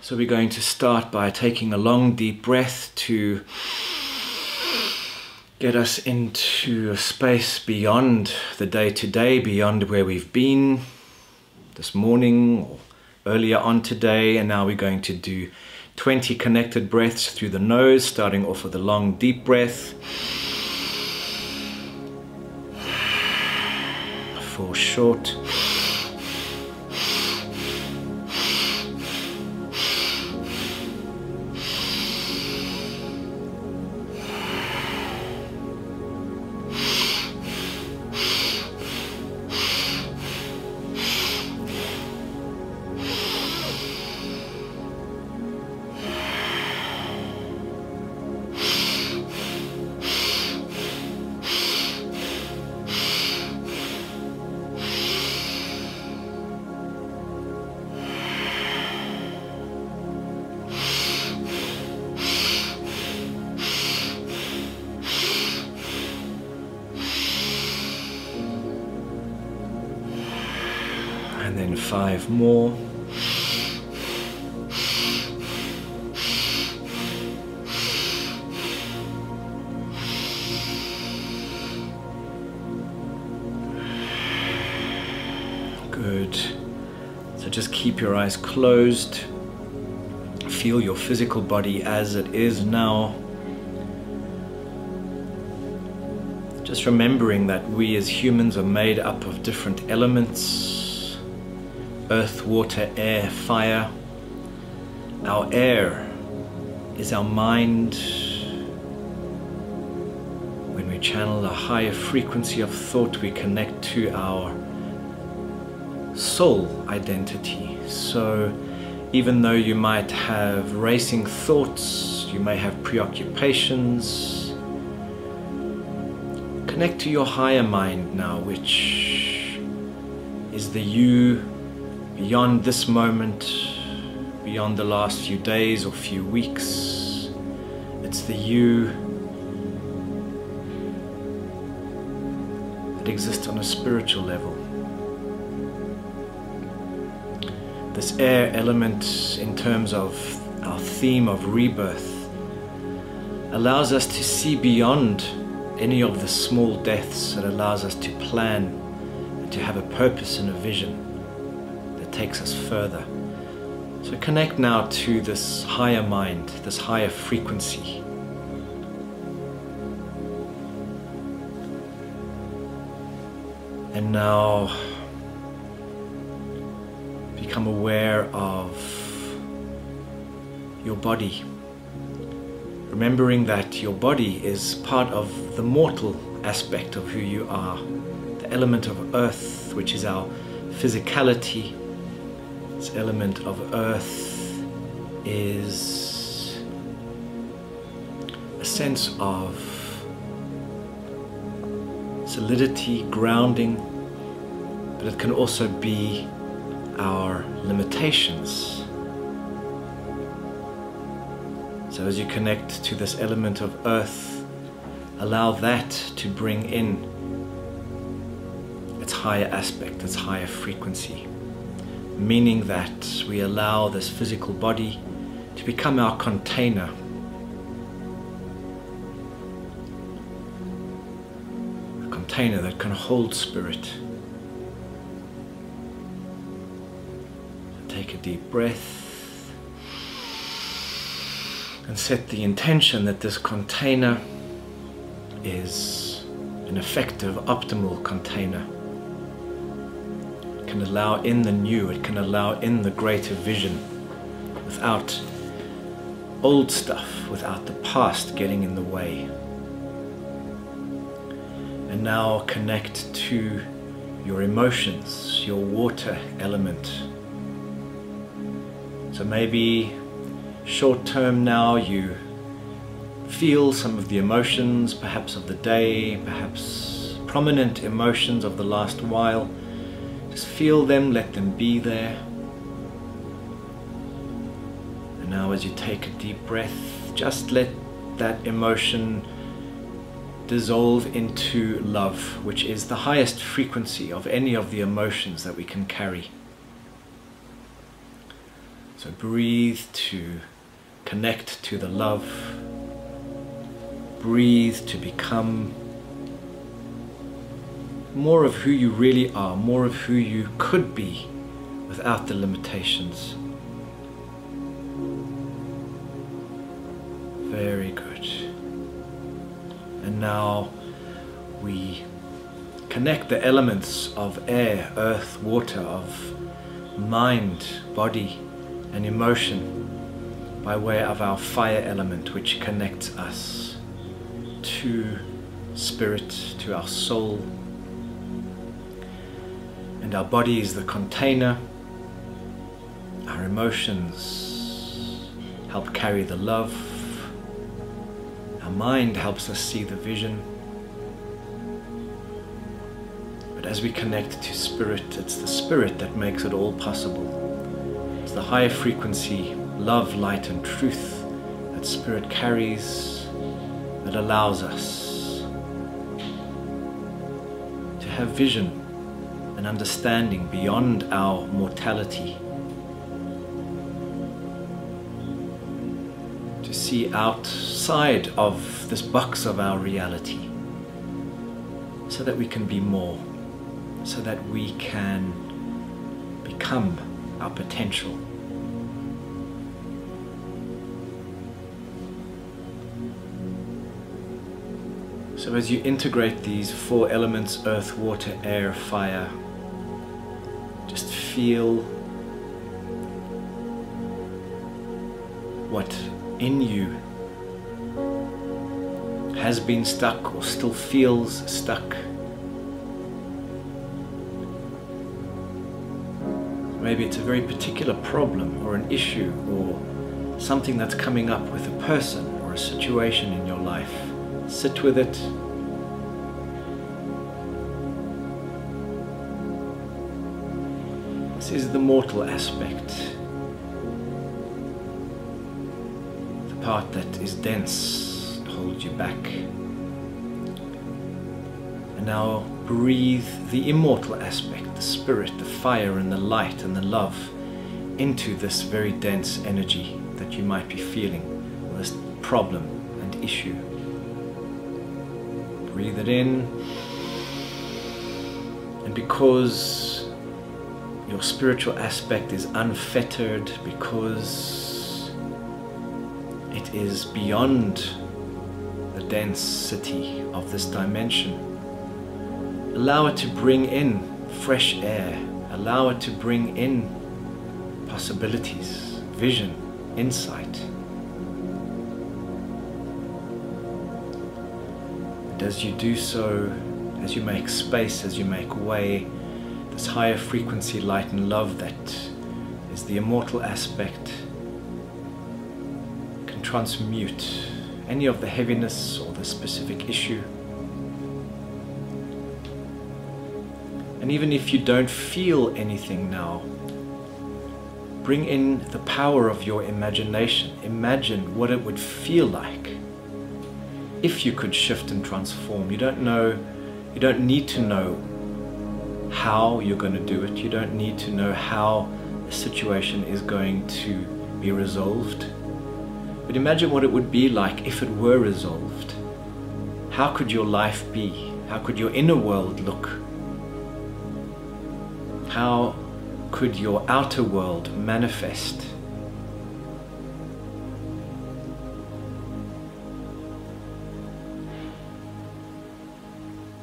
So we're going to start by taking a long deep breath to get us into a space beyond the day-to-day, beyond where we've been this morning or earlier on today. And now we're going to do 20 connected breaths through the nose, starting off with a long deep breath. 4 short. And then 5 more. Good. So just keep your eyes closed. Feel your physical body as it is now. Just remembering that we as humans are made up of different elements. Earth, water, air, fire. Our air is our mind. When we channel a higher frequency of thought, we connect to our soul identity. So even though you might have racing thoughts, you may have preoccupations, connect to your higher mind now, which is the you beyond this moment, beyond the last few days or few weeks. It's the you that exists on a spiritual level. This air element, in terms of our theme of rebirth, allows us to see beyond any of the small deaths. It allows us to plan and to have a purpose and a vision takes us further. So connect now to this higher mind, this higher frequency. And now become aware of your body, remembering that your body is part of the mortal aspect of who you are, the element of earth, which is our physicality. This element of earth is a sense of solidity, grounding, but it can also be our limitations. So as you connect to this element of earth, allow that to bring in its higher aspect, its higher frequency. Meaning that we allow this physical body to become our container. A container that can hold spirit. Take a deep breath and set the intention that this container is an effective, optimal container. Can allow in the new, it can allow in the greater vision without old stuff, without the past getting in the way. And now connect to your emotions, your water element. So maybe short term now you feel some of the emotions, perhaps of the day, perhaps prominent emotions of the last while. Just feel them, let them be there. And now as you take a deep breath, just let that emotion dissolve into love, which is the highest frequency of any of the emotions that we can carry. So breathe to connect to the love. Breathe to become more of who you really are, more of who you could be without the limitations. Very good. And now we connect the elements of air, earth, water, of mind, body, and emotion by way of our fire element, which connects us to spirit, to our soul. And our body is the container. Our emotions help carry the love. Our mind helps us see the vision. But as we connect to spirit, it's the spirit that makes it all possible. It's the higher frequency, love, light, and truth that spirit carries that allows us to have vision and understanding beyond our mortality, to see outside of this box of our reality, so that we can be more, so that we can become our potential. So as you integrate these four elements, earth, water, air, fire, just feel what in you has been stuck or still feels stuck. Maybe it's a very particular problem or an issue or something that's coming up with a person or a situation in your life. Sit with it. This is the mortal aspect, the part that is dense, holds you back. And now breathe the immortal aspect, the spirit, the fire and the light and the love into this very dense energy that you might be feeling, or this problem and issue. Breathe it in, and because your spiritual aspect is unfettered, because it is beyond the density of this dimension, allow it to bring in fresh air, allow it to bring in possibilities, vision, insight. And as you do so, as you make space, as you make way, this higher frequency light and love that is the immortal aspect can transmute any of the heaviness or the specific issue. And even if you don't feel anything now, bring in the power of your imagination. Imagine what it would feel like if you could shift and transform. You don't need to know how you're going to do it. You don't need to know how the situation is going to be resolved. But imagine what it would be like if it were resolved. How could your life be? How could your inner world look? How could your outer world manifest?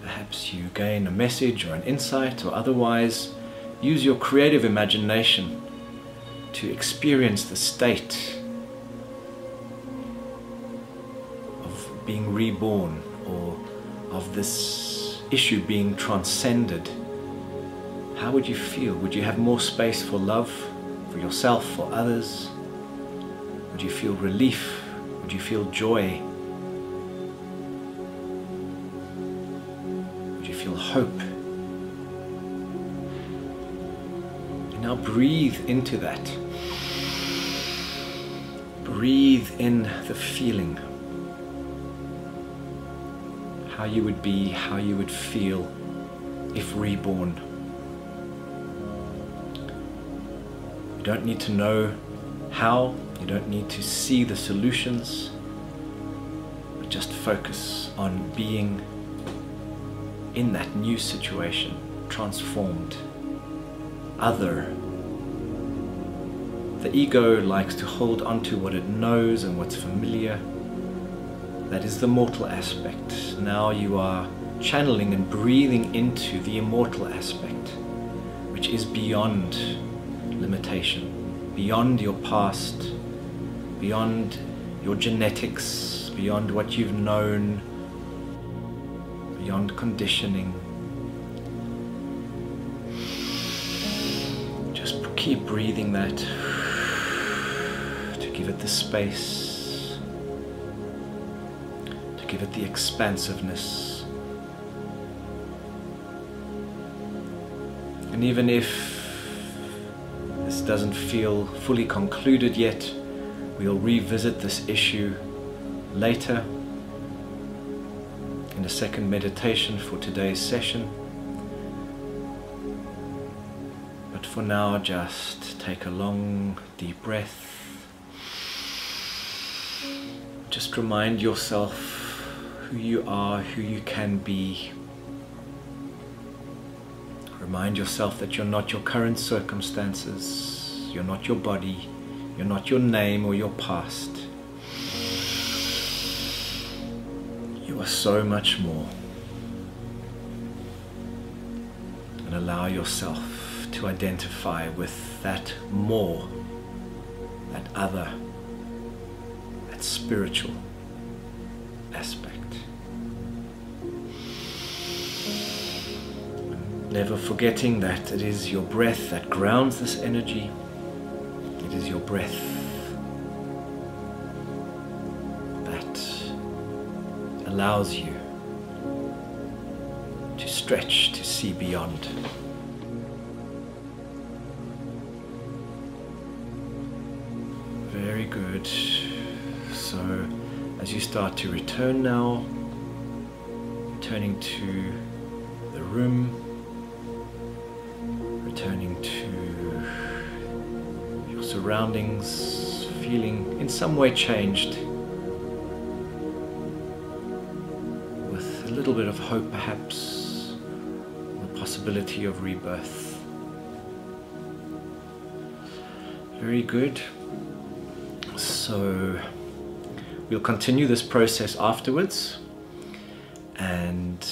Perhaps you gain a message or an insight, or otherwise use your creative imagination to experience the state of being reborn, or of this issue being transcended. How would you feel? Would you have more space for love, for yourself, for others? Would you feel relief? Would you feel joy? Would you feel hope? And now breathe into that. Breathe in the feeling. How you would be, how you would feel if reborn. You don't need to know how. You don't need to see the solutions, but just focus on being in that new situation, transformed, other. The ego likes to hold on to what it knows and what's familiar. That is the mortal aspect. Now you are channeling and breathing into the immortal aspect, which is beyond limitation, beyond your past, beyond your genetics, beyond what you've known, beyond conditioning. Just keep breathing that to give it the space, to give it the expansiveness. And even if this doesn't feel fully concluded yet, we'll revisit this issue later in a second meditation for today's session. But for now, just take a long, deep breath. Just remind yourself who you are, who you can be. Remind yourself that you're not your current circumstances, you're not your body, you're not your name or your past. You are so much more. And allow yourself to identify with that more, that other, that spiritual aspect. Never forgetting that it is your breath that grounds this energy. It is your breath that allows you to stretch, to see beyond. Very good. So as you start to return now, returning to the room, returning to your surroundings, feeling in some way changed, with a little bit of hope perhaps, the possibility of rebirth. Very good. So we'll continue this process afterwards, and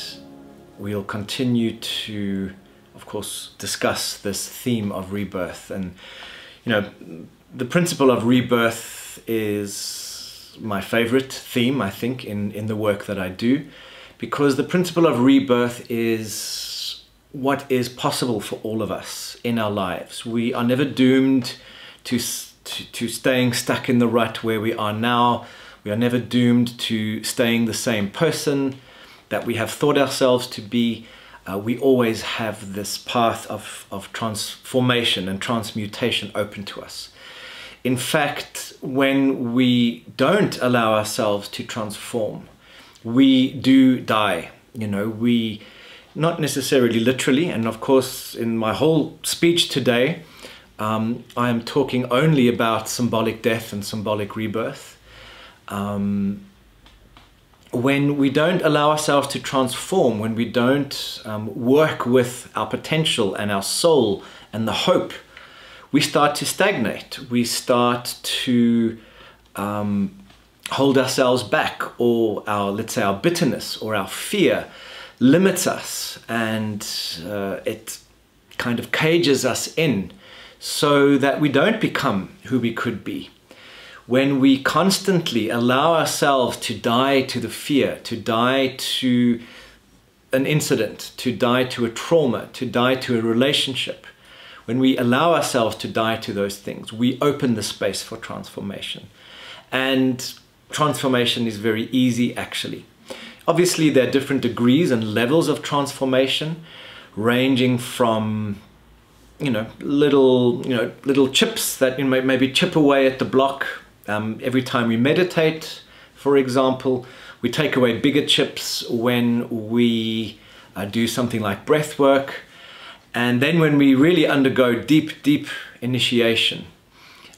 we'll continue to, of course, discuss this theme of rebirth. And you know, the principle of rebirth is my favorite theme, I think, in the work that I do, because the principle of rebirth is what is possible for all of us in our lives. We are never doomed to staying stuck in the rut where we are now. We are never doomed to staying the same person that we have thought ourselves to be. We always have this path of transformation and transmutation open to us. In fact, when we don't allow ourselves to transform, we do die. You know, we, not necessarily literally, and of course in my whole speech today, I am talking only about symbolic death and symbolic rebirth. When we don't allow ourselves to transform, when we don't work with our potential and our soul and the hope, we start to stagnate. We start to hold ourselves back, or let's say our bitterness or our fear limits us, and it kind of cages us in so that we don't become who we could be. When we constantly allow ourselves to die to the fear, to die to an incident, to die to a trauma, to die to a relationship, when we allow ourselves to die to those things, we open the space for transformation. And transformation is very easy, actually. Obviously, there are different degrees and levels of transformation, ranging from little chips that maybe chip away at the block. Every time we meditate, for example, we take away bigger chips when we do something like breath work. And then when we really undergo deep initiation,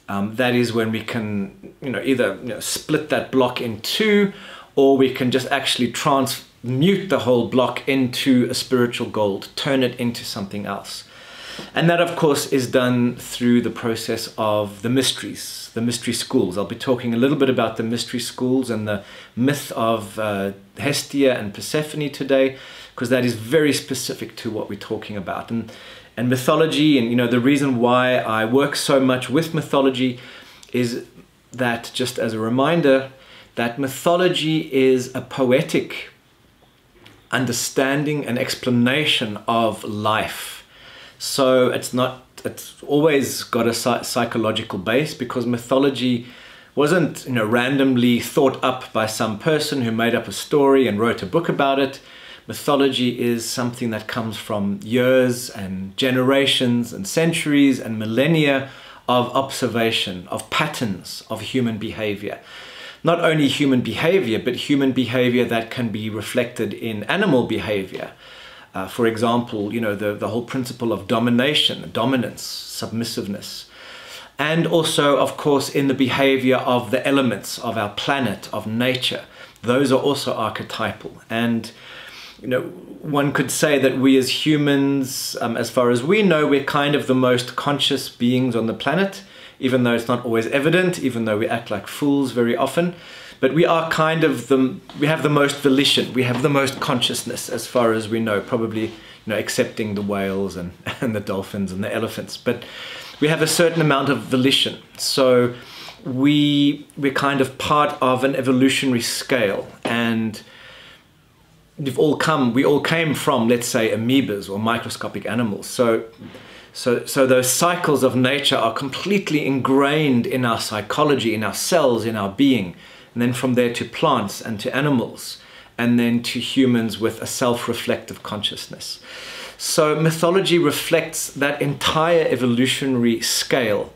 that is when we can, either split that block in two, or we can just actually transmute the whole block into a spiritual gold, turn it into something else. And that, of course, is done through the process of the mysteries, the mystery schools. I'll be talking a little bit about the mystery schools and the myth of Hestia and Persephone today, because that is very specific to what we're talking about. And mythology, and the reason why I work so much with mythology is that, just as a reminder, that mythology is a poetic understanding and explanation of life. So it's always got a psychological base, because mythology wasn't randomly thought up by some person who made up a story and wrote a book about it. Mythology is something that comes from years and generations and centuries and millennia of observation, of patterns of human behavior. Not only human behavior, but human behavior that can be reflected in animal behavior. For example, the whole principle of domination, dominance, submissiveness. And also, of course, in the behavior of the elements of our planet, of nature. Those are also archetypal. And, one could say that we as humans, as far as we know, we're kind of the most conscious beings on the planet, even though it's not always evident, even though we act like fools very often. But we are kind of we have the most volition, we have the most consciousness as far as we know, probably, excepting the whales and the dolphins and the elephants. But we have a certain amount of volition. So we're kind of part of an evolutionary scale, and we all came from, let's say, amoebas or microscopic animals. So those cycles of nature are completely ingrained in our psychology, in our cells, in our being. And then from there to plants and to animals, and then to humans with a self-reflective consciousness. So mythology reflects that entire evolutionary scale.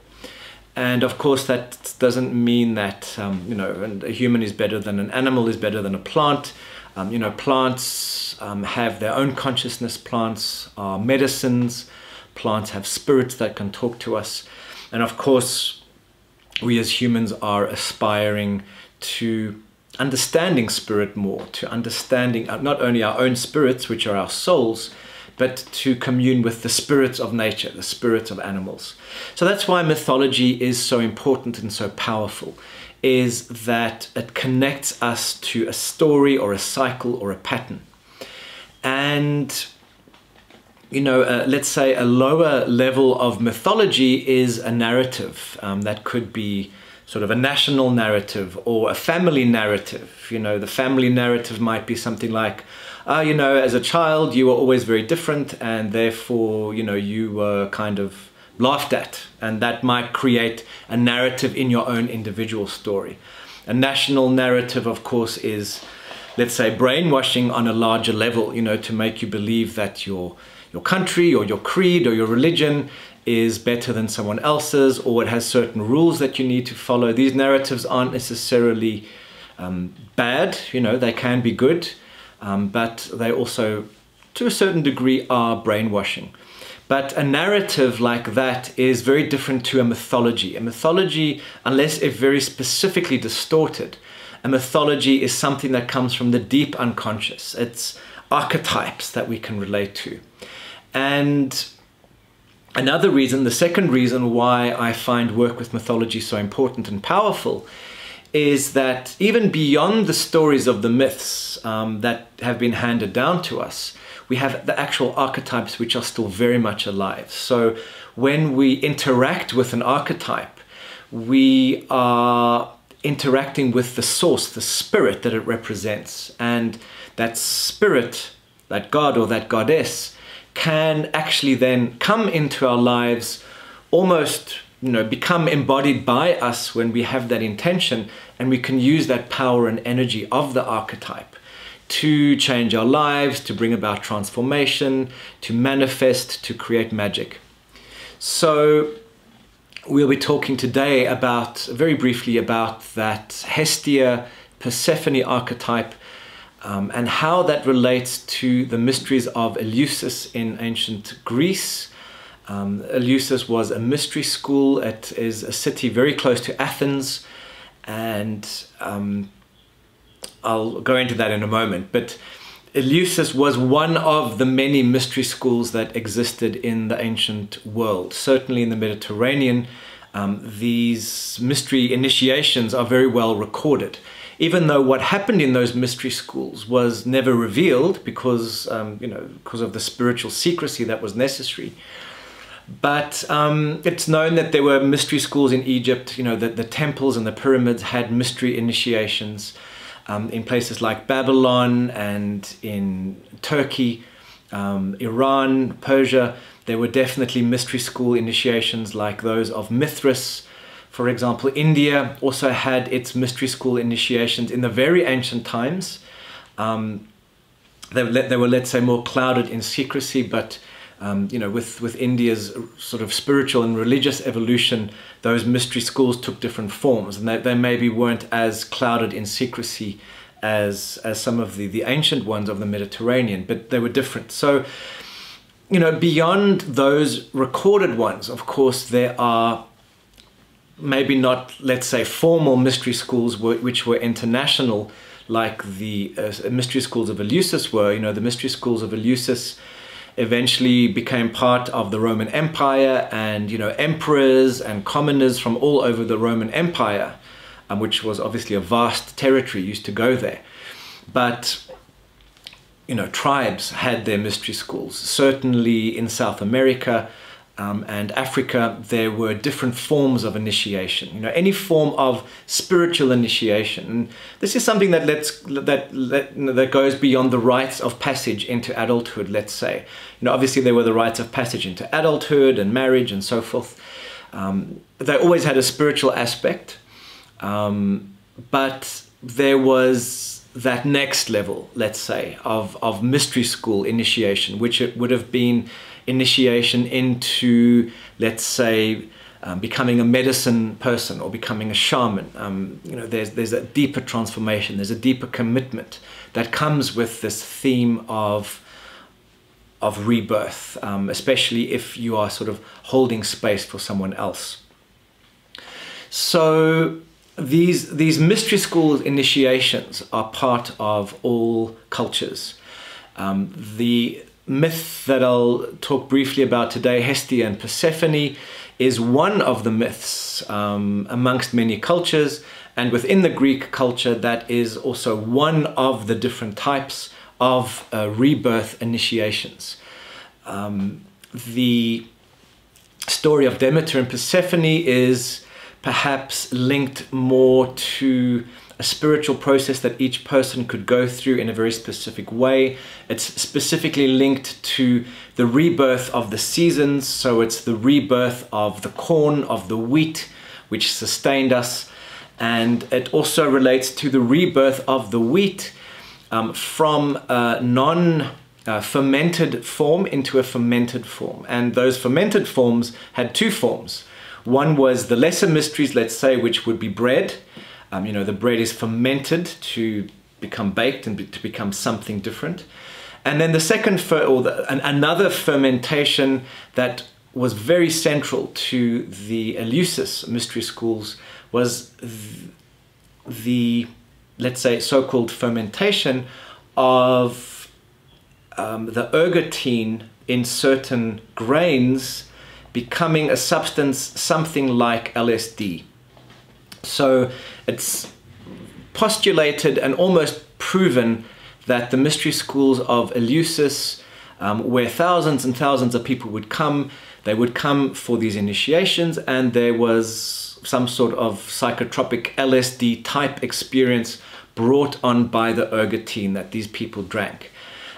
And of course, that doesn't mean that, a human is better than an animal, is better than a plant. Plants have their own consciousness. Plants are medicines. Plants have spirits that can talk to us. And of course, we as humans are aspiring to understanding spirit more, to understanding not only our own spirits, which are our souls, but to commune with the spirits of nature, the spirits of animals. So that's why mythology is so important and so powerful, is that it connects us to a story or a cycle or a pattern. And let's say a lower level of mythology is a narrative that could be sort of a national narrative or a family narrative. The family narrative might be something like, as a child, you were always very different, and therefore, you were kind of laughed at. And that might create a narrative in your own individual story. A national narrative, of course, is, let's say, brainwashing on a larger level, to make you believe that your country or your creed or your religion is better than someone else's, or it has certain rules that you need to follow. These narratives aren't necessarily bad, they can be good, but they also, to a certain degree, are brainwashing. But a narrative like that is very different to a mythology. A mythology, unless it's very specifically distorted, a mythology is something that comes from the deep unconscious. It's archetypes that we can relate to. And another reason, the second reason why I find work with mythology so important and powerful, is that even beyond the stories of the myths that have been handed down to us, we have the actual archetypes which are still very much alive. So when we interact with an archetype, we are interacting with the source, the spirit that it represents. And that spirit, that god or that goddess, can actually then come into our lives, almost become embodied by us when we have that intention, and we can use that power and energy of the archetype to change our lives, to bring about transformation, to manifest, to create magic. So we'll be talking today about, very briefly, about that Hestia Persephone archetype, and how that relates to the mysteries of Elusives in ancient Greece, Eleusis was a mystery school. It is a city very close to Athens, and I'll go into that in a moment. But Eleusis was one of the many mystery schools that existed in the ancient world. Certainly in the Mediterranean, these mystery initiations are very well recorded. Even though what happened in those mystery schools was never revealed because, because of the spiritual secrecy that was necessary. But it's known that there were mystery schools in Egypt, that the temples and the pyramids had mystery initiations. In places like Babylon and in Turkey, Iran, Persia, there were definitely mystery school initiations like those of Mithras. For example, India also had its mystery school initiations in the very ancient times. They were, let's say, more clouded in secrecy, but with India's sort of spiritual and religious evolution, those mystery schools took different forms, and they maybe weren't as clouded in secrecy as some of the ancient ones of the Mediterranean, but they were different. So, beyond those recorded ones, of course, there are maybe not, let's say, formal mystery schools which were international, like the mystery schools of Eleusis were. The mystery schools of Eleusis eventually became part of the Roman Empire, and emperors and commoners from all over the Roman Empire, which was obviously a vast territory, used to go there. But tribes had their mystery schools. Certainly in South America and Africa, there were different forms of initiation. Any form of spiritual initiation. And this is something that goes beyond the rites of passage into adulthood. Let's say, obviously there were the rites of passage into adulthood and marriage and so forth. They always had a spiritual aspect, but there was that next level, let's say, of mystery school initiation, which it would have been initiation into, let's say, becoming a medicine person or becoming a shaman. There's a deeper transformation, there's a deeper commitment that comes with this theme of rebirth, especially if you are sort of holding space for someone else. So these mystery school initiations are part of all cultures. The myth that I'll talk briefly about today, Hestia and Persephone, is one of the myths amongst many cultures, and within the Greek culture that is also one of the different types of rebirth initiations. The story of Demeter and Persephone is perhaps linked more to a spiritual process that each person could go through in a very specific way. It's specifically linked to the rebirth of the seasons, so it's the rebirth of the corn, of the wheat, which sustained us, and it also relates to the rebirth of the wheat from a non-fermented form into a fermented form. And those fermented forms had two forms. One was the lesser mysteries, let's say, which would be bread. The bread is fermented to become baked and to become something different. And then the second, another fermentation that was very central to the Eleusis mystery schools was the, let's say, so-called fermentation of the ergotene in certain grains becoming a substance something like LSD. So it's postulated and almost proven that the mystery schools of Eleusis, where thousands and thousands of people would come, they would come for these initiations, and there was some sort of psychotropic LSD type experience brought on by the ergotene that these people drank.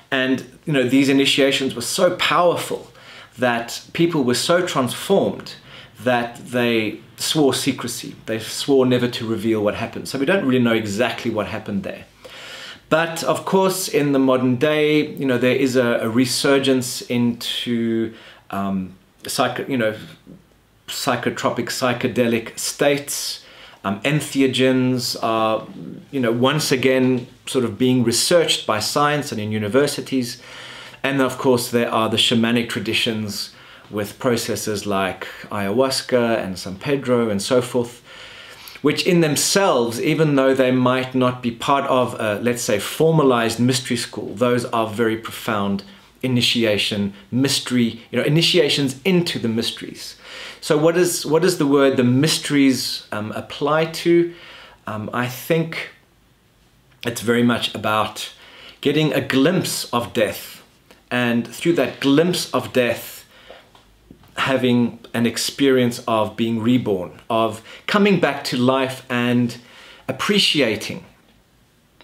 And these initiations were so powerful that people were so transformed that they swore secrecy. They swore never to reveal what happened. So we don't really know exactly what happened there. But of course, in the modern day, there is a resurgence into psychotropic, psychedelic states. Entheogens are, once again sort of being researched by science and in universities. And of course, there are the shamanic traditions with processes like ayahuasca and San Pedro and so forth, which in themselves, even though they might not be part of a, let's say, formalized mystery school, those are very profound initiation, mystery, initiations into the mysteries. So what does the word, the mysteries, apply to? I think it's very much about getting a glimpse of death, and through that glimpse of death, having an experience of being reborn, of coming back to life and appreciating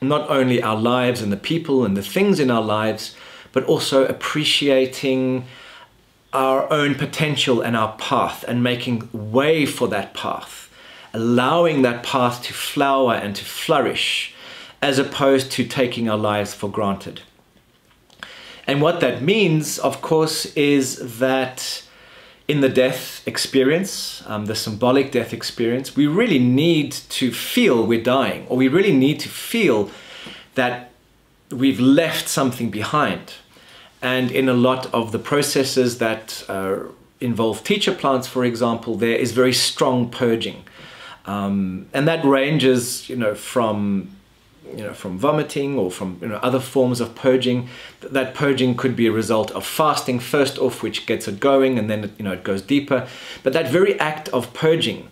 not only our lives and the people and the things in our lives, but also appreciating our own potential and our path, and making way for that path, allowing that path to flower and to flourish, as opposed to taking our lives for granted. And what that means, of course, is that in the death experience, the symbolic death experience, we really need to feel we're dying, or we really need to feel that we've left something behind. And in a lot of the processes that involve teacher plants, for example, there is very strong purging. And that ranges, from vomiting, or from other forms of purging. That purging could be a result of fasting first off, which gets it going, and then it goes deeper. But that very act of purging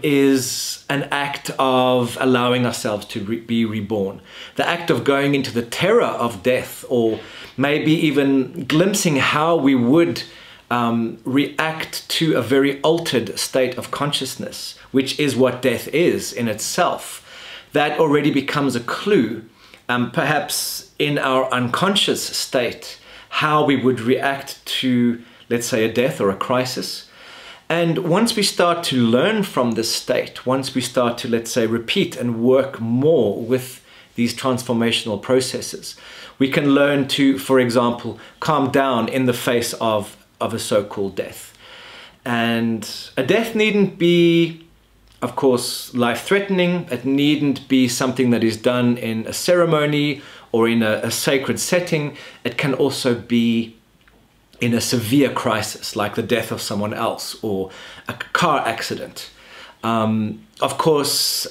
is an act of allowing ourselves to be reborn. The act of going into the terror of death, or maybe even glimpsing how we would react to a very altered state of consciousness, which is what death is in itself. That already becomes a clue, perhaps in our unconscious state, how we would react to, let's say, a death or a crisis. And once we start to learn from this state, once we start to, let's say, repeat and work more with these transformational processes, we can learn to, for example, calm down in the face of a so-called death. And a death needn't be, of course, life-threatening. It needn't be something that is done in a ceremony or in a sacred setting. It can also be in a severe crisis, like the death of someone else or a car accident. Of course,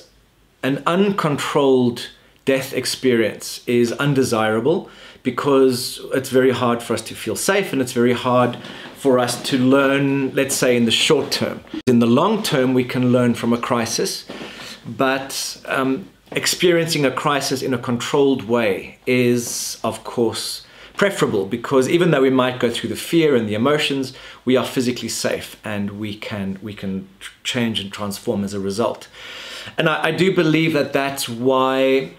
an uncontrolled death experience is undesirable, because it's very hard for us to feel safe, and it's very hard for us to learn, let's say, in the short term. In the long term, we can learn from a crisis, but experiencing a crisis in a controlled way is, of course, preferable, because even though we might go through the fear and the emotions, we are physically safe, and we can change and transform as a result. And I do believe that that's why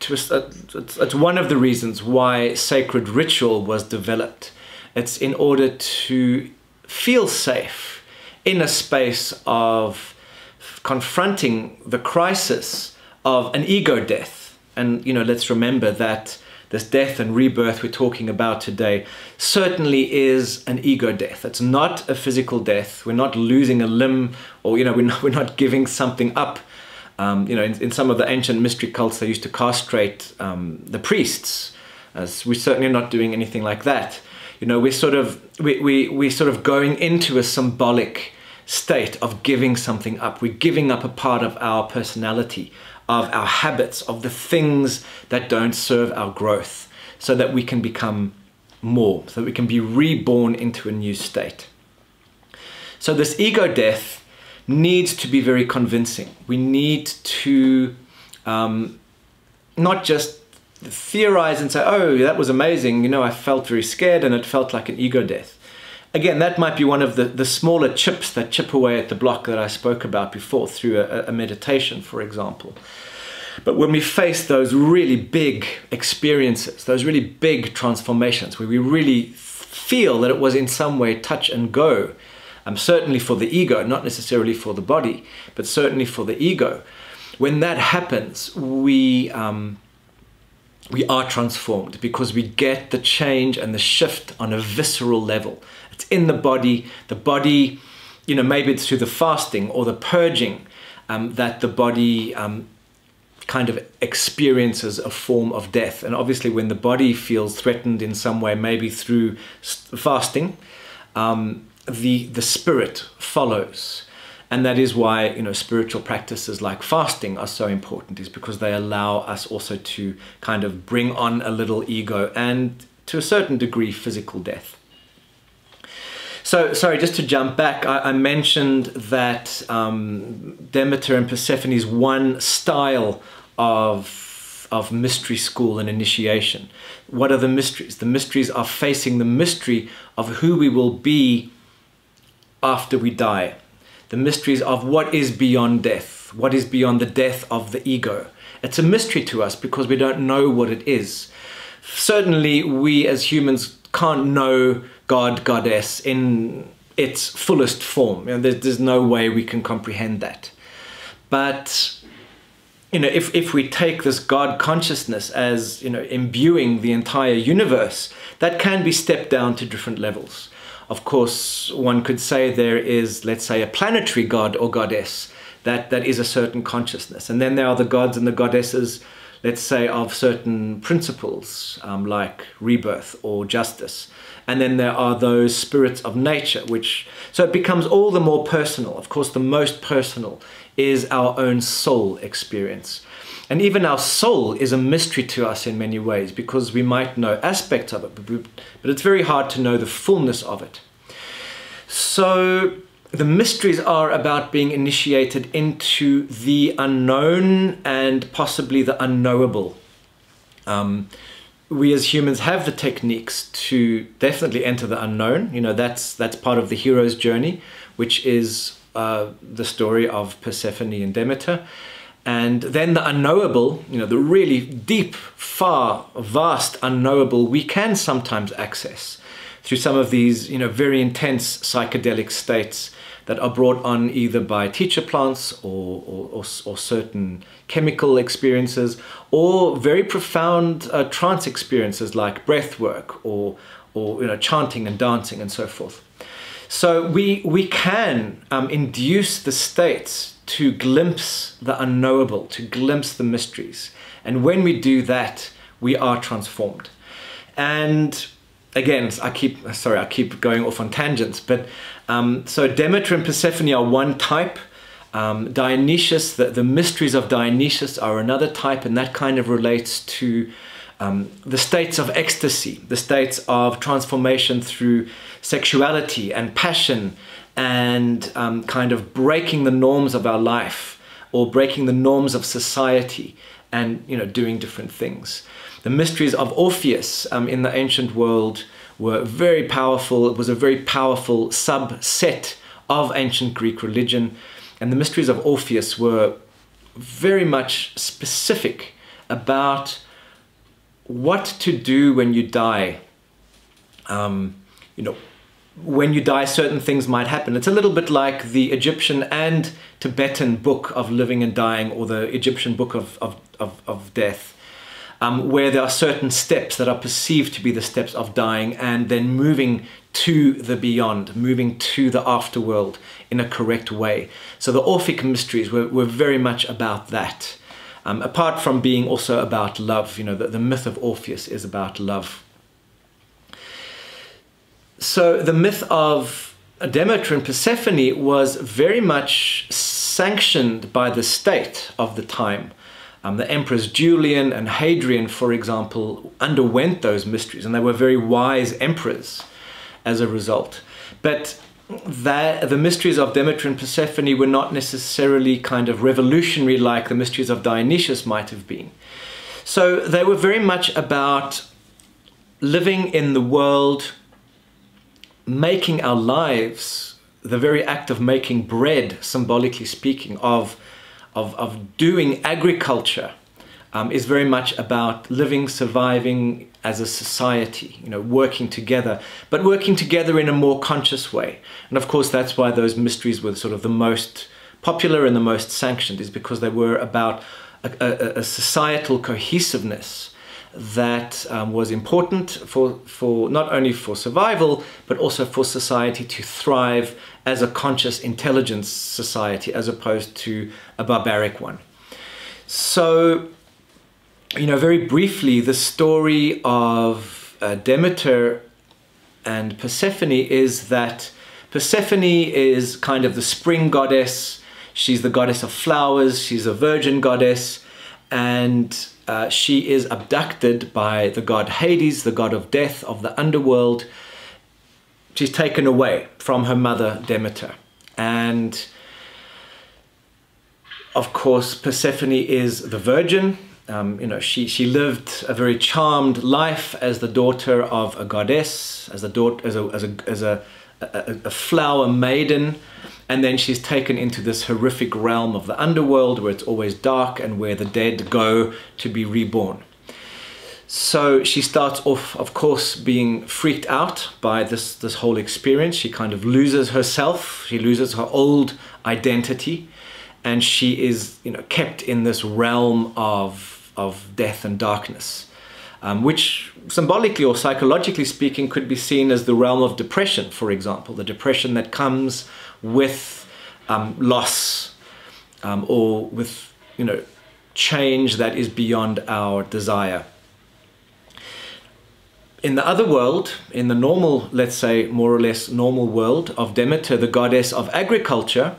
it's one of the reasons why sacred ritual was developed. It's in order to feel safe in a space of confronting the crisis of an ego death. And let's remember that this death and rebirth we're talking about today certainly is an ego death. It's not a physical death. We're not losing a limb, or we're not giving something up. In some of the ancient mystery cults, they used to castrate the priests. As we're certainly not doing anything like that. We're sort of going into a symbolic state of giving something up. We're giving up a part of our personality, of our habits, of the things that don't serve our growth, so that we can become more, so that we can be reborn into a new state. So this ego death needs to be very convincing. We need to not just theorize and say, oh, that was amazing, I felt very scared and it felt like an ego death. Again, that might be one of the smaller chips that chip away at the block that I spoke about before through a meditation, for example. But when we face those really big experiences, those really big transformations, where we really feel that it was in some way touch and go, certainly for the ego, not necessarily for the body, but certainly for the ego, when that happens, we are transformed, because we get the change and the shift on a visceral level. It's in the body, maybe it's through the fasting or the purging, that the body kind of experiences a form of death. And obviously when the body feels threatened in some way, maybe through fasting, the spirit follows. And that is why, you know, spiritual practices like fasting are so important, is because they allow us also to kind of bring on a little ego and, to a certain degree, physical death. So, sorry, just to jump back, I mentioned that Demeter and Persephone is one style of mystery school and initiation. What are the mysteries? The mysteries are facing the mystery of who we will be after we die. The mysteries of what is beyond death, what is beyond the death of the ego. It's a mystery to us because we don't know what it is. Certainly, we as humans can't know God, Goddess in its fullest form. You know, there's no way we can comprehend that. But, you know, if we take this God consciousness as, you know, imbuing the entire universe, that can be stepped down to different levels. Of course, one could say there is, let's say, a planetary god or goddess that is a certain consciousness. And then there are the gods and the goddesses, let's say, of certain principles, like rebirth or justice. And then there are those spirits of nature, so it becomes all the more personal. Of course, the most personal is our own soul experience. And even our soul is a mystery to us in many ways, because we might know aspects of it, but it's very hard to know the fullness of it. So the mysteries are about being initiated into the unknown and possibly the unknowable. We as humans have the techniques to definitely enter the unknown. You know, that's part of the hero's journey, which is the story of Persephone and Demeter. And then the unknowable, you know, the really deep, far, vast unknowable, we can sometimes access through some of these, you know, very intense psychedelic states that are brought on either by teacher plants or certain chemical experiences, or very profound trance experiences like breath work or you know, chanting and dancing and so forth. So we can induce the states to glimpse the unknowable, to glimpse the mysteries. And when we do that, we are transformed. And again, I keep going off on tangents, but so Demeter and Persephone are one type. Dionysius, the mysteries of Dionysius are another type, and that kind of relates to the states of ecstasy, the states of transformation through sexuality and passion, and kind of breaking the norms of our life or breaking the norms of society, and, you know, doing different things. The mysteries of Orpheus in the ancient world were very powerful. It was a very powerful subset of ancient Greek religion. And the mysteries of Orpheus were very much specific about what to do when you die. You know, when you die, certain things might happen. It's a little bit like the Egyptian and Tibetan book of living and dying, or the Egyptian book of death. Where there are certain steps that are perceived to be the steps of dying, and then moving to the beyond, moving to the afterworld in a correct way. So the Orphic mysteries were very much about that. Apart from being also about love, you know, the myth of Orpheus is about love. So the myth of Demeter and Persephone was very much sanctioned by the state of the time. The emperors Julian and Hadrian, for example, underwent those mysteries, and they were very wise emperors as a result. But the mysteries of Demeter and Persephone were not necessarily kind of revolutionary like the mysteries of Dionysius might have been. So they were very much about living in the world, making our lives, the very act of making bread, symbolically speaking, of doing agriculture, is very much about living, surviving as a society, you know, working together, but working together in a more conscious way. And of course, that's why those mysteries were sort of the most popular and the most sanctioned, is because they were about a societal cohesiveness that was important for not only for survival, but also for society to thrive as a conscious intelligence society, as opposed to a barbaric one. So, very briefly, the story of Demeter and Persephone is that Persephone is kind of the spring goddess. She's the goddess of flowers. She's a virgin goddess. And she is abducted by the god Hades, the god of death, of the underworld. She's taken away from her mother Demeter. And of course, Persephone is the virgin. She lived a very charmed life as the daughter of a goddess, as a flower maiden, and then she's taken into this horrific realm of the underworld where it's always dark and where the dead go to be reborn. So she starts off, of course, being freaked out by this whole experience. She kind of loses herself. She loses her old identity, and she is, kept in this realm of death and darkness, which symbolically or psychologically speaking could be seen as the realm of depression, for example, the depression that comes with loss or with, change that is beyond our desire. In the other world, in the normal, let's say, more or less normal world of Demeter, the goddess of agriculture,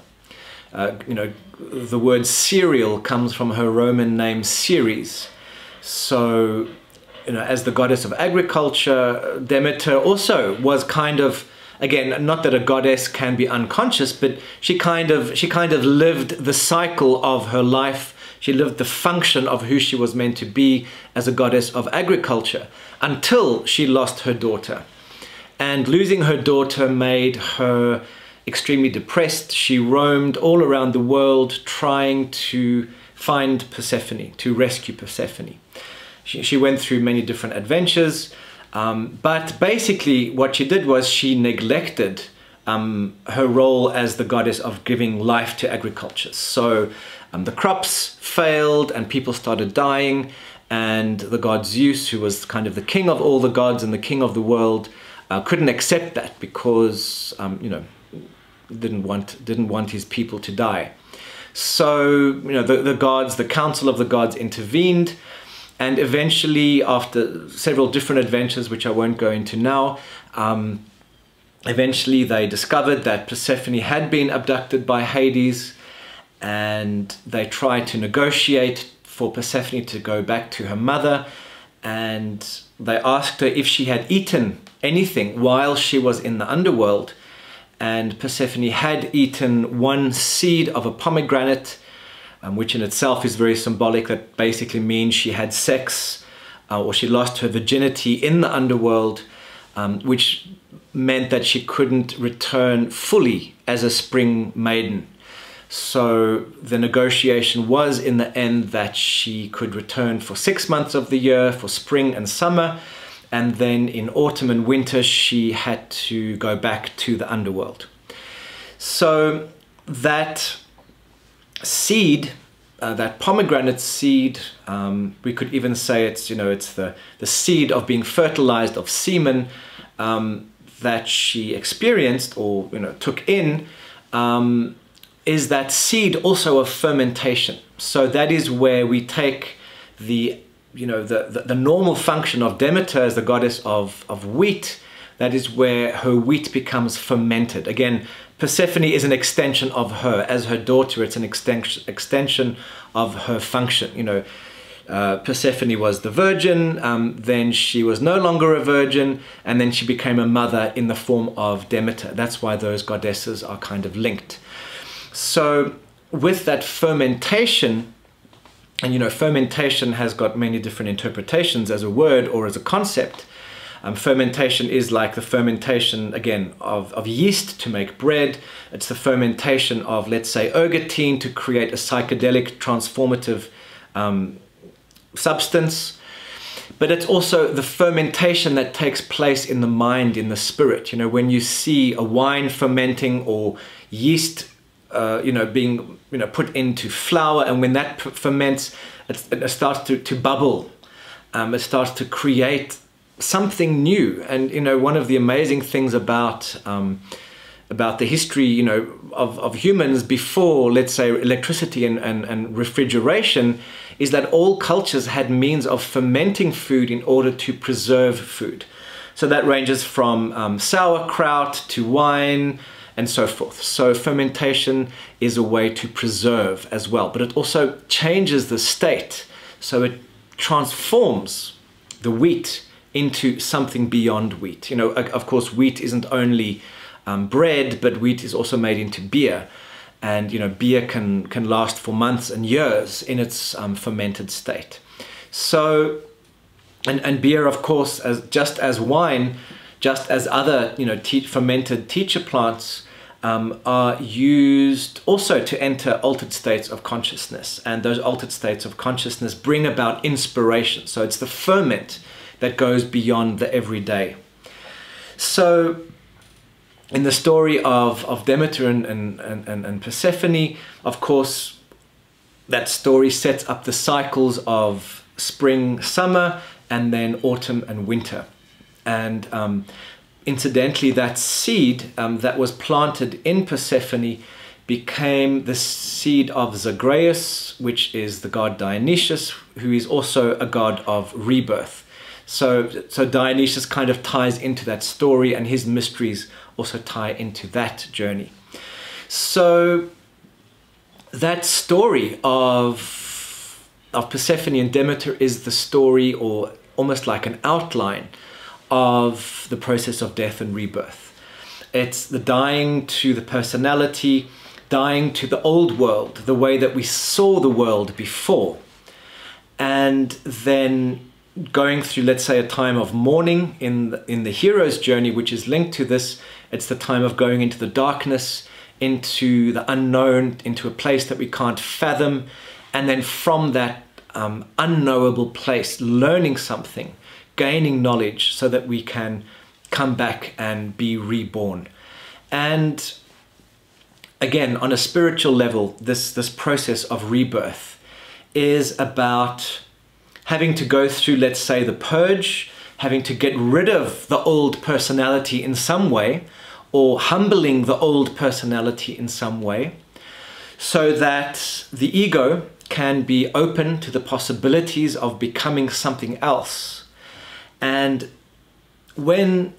the word cereal comes from her Roman name Ceres. So, as the goddess of agriculture, Demeter also was kind of, again, not that a goddess can be unconscious, but she kind of lived the cycle of her life. She lived the function of who she was meant to be as a goddess of agriculture until she lost her daughter. And losing her daughter made her extremely depressed. She roamed all around the world trying to find Persephone, to rescue Persephone. She went through many different adventures, but basically what she did was she neglected her role as the goddess of giving life to agriculture. So the crops failed and people started dying, and the god Zeus, who was kind of the king of all the gods and the king of the world, couldn't accept that because didn't want his people to die. So the gods, the council of the gods intervened, and eventually, after several different adventures which I won't go into now, eventually they discovered that Persephone had been abducted by Hades, and they tried to negotiate for Persephone to go back to her mother, and they asked her if she had eaten anything while she was in the underworld. And Persephone had eaten one seed of a pomegranate, which in itself is very symbolic. That basically means she had sex or she lost her virginity in the underworld, which meant that she couldn't return fully as a spring maiden. So the negotiation was in the end that she could return for 6 months of the year, for spring and summer, and then in autumn and winter she had to go back to the underworld. So that seed, that pomegranate seed, we could even say it's the seed of being fertilized, of semen, that she experienced or took in, is that seed also of fermentation. So that is where we take the normal function of Demeter as the goddess of wheat. That is where her wheat becomes fermented. Again, Persephone is an extension of her. As her daughter, it's an extension of her function. Persephone was the virgin, then she was no longer a virgin, and then she became a mother in the form of Demeter. That's why those goddesses are kind of linked. So with that fermentation, and fermentation has got many different interpretations as a word or as a concept. Fermentation is like the fermentation, again, of yeast to make bread. It's the fermentation of, let's say, ergotene to create a psychedelic transformative substance. But it's also the fermentation that takes place in the mind, in the spirit. When you see a wine fermenting or yeast being put into flour, and when that ferments, it starts to bubble. It starts to create something new. And one of the amazing things about about the history, you know, of humans before, let's say, electricity and refrigeration, is that all cultures had means of fermenting food in order to preserve food. So that ranges from sauerkraut to wine and so forth. So fermentation is a way to preserve as well, but it also changes the state. So it transforms the wheat into something beyond wheat. You know, of course, wheat isn't only bread, but wheat is also made into beer. And, you know, beer can last for months and years in its fermented state. So, and beer, of course, just as wine, just as other, you know, fermented teacher plants are used also to enter altered states of consciousness. And those altered states of consciousness bring about inspiration. So it's the ferment that goes beyond the everyday. So in the story of Demeter and Persephone, of course, that story sets up the cycles of spring, summer, and then autumn and winter. And incidentally, that seed that was planted in Persephone became the seed of Zagreus, which is the god Dionysius, who is also a god of rebirth. So Dionysius kind of ties into that story, and his mysteries also tie into that journey. So that story of Persephone and Demeter is the story, or almost like an outline, of the process of death and rebirth. It's the dying to the personality, dying to the old world, the way that we saw the world before, and then going through, let's say, a time of mourning in the hero's journey, which is linked to this. It's the time of going into the darkness, into the unknown, into a place that we can't fathom, and then from that unknowable place, learning something, gaining knowledge, so that we can come back and be reborn. And again, on a spiritual level, this process of rebirth is about having to go through, let's say, the purge, having to get rid of the old personality in some way, or humbling the old personality in some way, so that the ego can be open to the possibilities of becoming something else. And when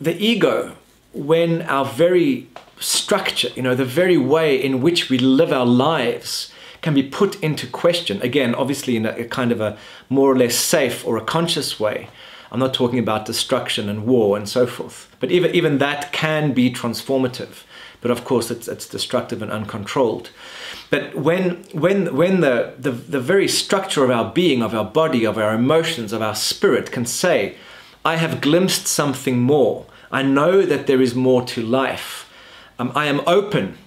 the ego, when our very structure, you know, the very way in which we live our lives can be put into question, again, obviously in a kind of a more or less safe or a conscious way. I'm not talking about destruction and war and so forth, but even that can be transformative. But of course, it's destructive and uncontrolled. But when the very structure of our being, of our body, of our emotions, of our spirit can say, I have glimpsed something more. I know that there is more to life. I am open.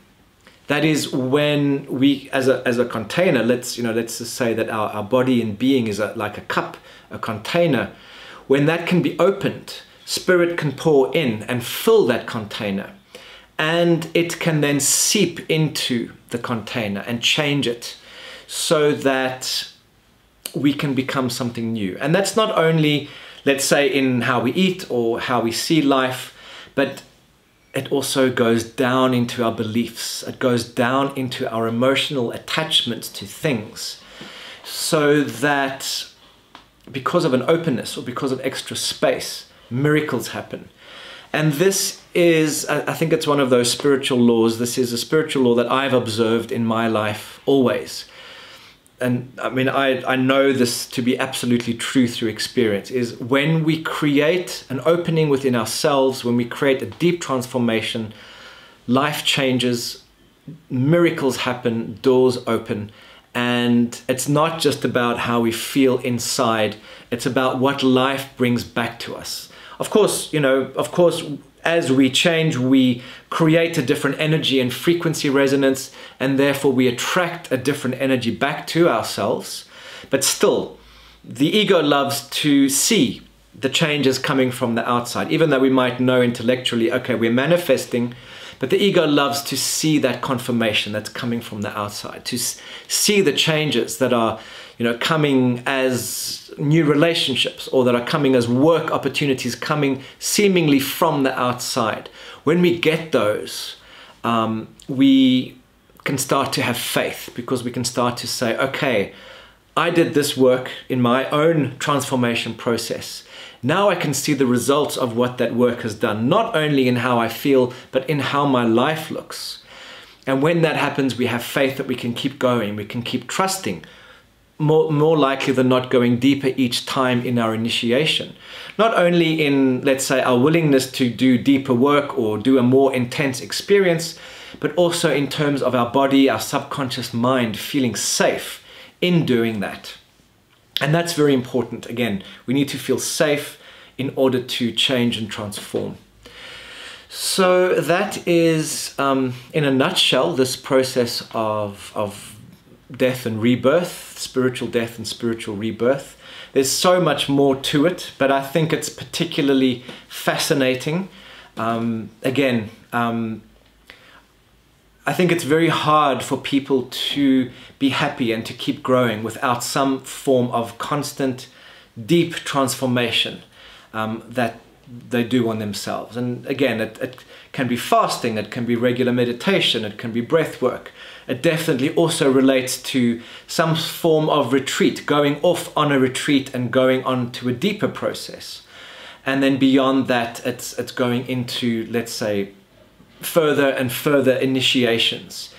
That is when we, as a container, let's just say that our body and being is like a cup, a container. When that can be opened, spirit can pour in and fill that container, and it can then seep into the container and change it so that we can become something new. And that's not only, let's say, in how we eat or how we see life, but it also goes down into our beliefs. It goes down into our emotional attachments to things, so that because of an openness or because of extra space, miracles happen. And this is, I think it's one of those spiritual laws. This is a spiritual law that I've observed in my life always. And I mean, I know this to be absolutely true through experience, is when we create an opening within ourselves, when we create a deep transformation, life changes, miracles happen, doors open. And it's not just about how we feel inside, it's about what life brings back to us. Of course, as we change, we create a different energy and frequency resonance, and therefore we attract a different energy back to ourselves. But still, the ego loves to see the changes coming from the outside, even though we might know intellectually, okay, we're manifesting, but the ego loves to see that confirmation that's coming from the outside, to see the changes that are, coming as new relationships, or that are coming as work opportunities, coming seemingly from the outside. When we get those, we can start to have faith, because we can start to say, okay, I did this work in my own transformation process. Now I can see the results of what that work has done, not only in how I feel, but in how my life looks. And when that happens, we have faith that we can keep going, we can keep trusting, more likely than not going deeper each time in our initiation. Not only in, let's say, our willingness to do deeper work or do a more intense experience, but also in terms of our body, our subconscious mind feeling safe in doing that. And that's very important. Again, we need to feel safe in order to change and transform. So that is, in a nutshell, this process of death and rebirth, spiritual death and spiritual rebirth. There's so much more to it, but I think it's particularly fascinating. Again, I think it's very hard for people to be happy and to keep growing without some form of constant, deep transformation that they do on themselves. And again, it can be fasting, it can be regular meditation, it can be breath work. It definitely also relates to some form of retreat, going off on a retreat and going on to a deeper process. And then beyond that, it's going into, let's say, further and further initiations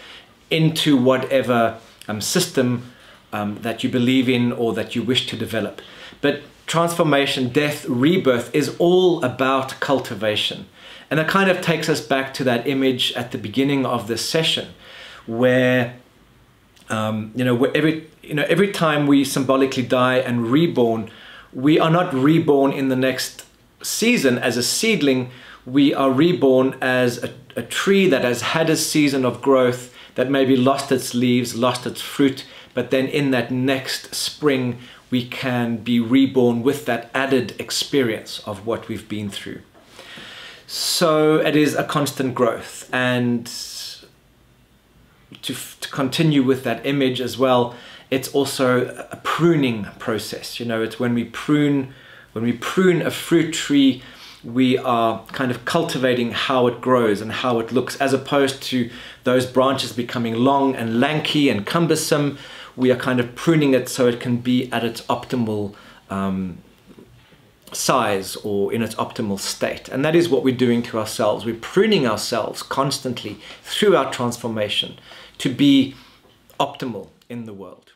into whatever system that you believe in or that you wish to develop. But transformation, death, rebirth is all about cultivation. And it kind of takes us back to that image at the beginning of this session, where every time we symbolically die and reborn, we are not reborn in the next season as a seedling. We are reborn as a tree that has had a season of growth, that maybe lost its leaves, lost its fruit, but then in that next spring we can be reborn with that added experience of what we've been through. So it is a constant growth. And to continue with that image as well, it's also a pruning process. It's when we prune a fruit tree, we are kind of cultivating how it grows and how it looks, as opposed to those branches becoming long and lanky and cumbersome. We are kind of pruning it so it can be at its optimal size or in its optimal state. And that is what we're doing to ourselves. We're pruning ourselves constantly through our transformation to be optimal in the world.